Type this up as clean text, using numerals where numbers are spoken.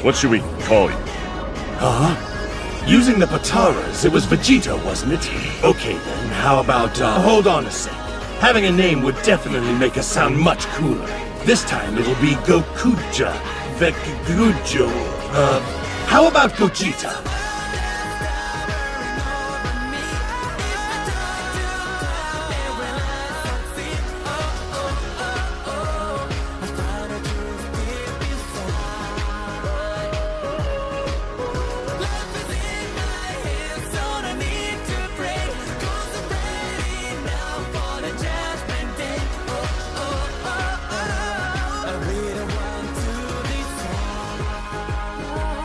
What should we call you? Huh? Using the Pataras, it was Vegeta, wasn't it? Okay then, how about, hold on a sec. Having a name would definitely make us sound much cooler. This time it'll be Gokuja, Vekujo, how about Gogeta?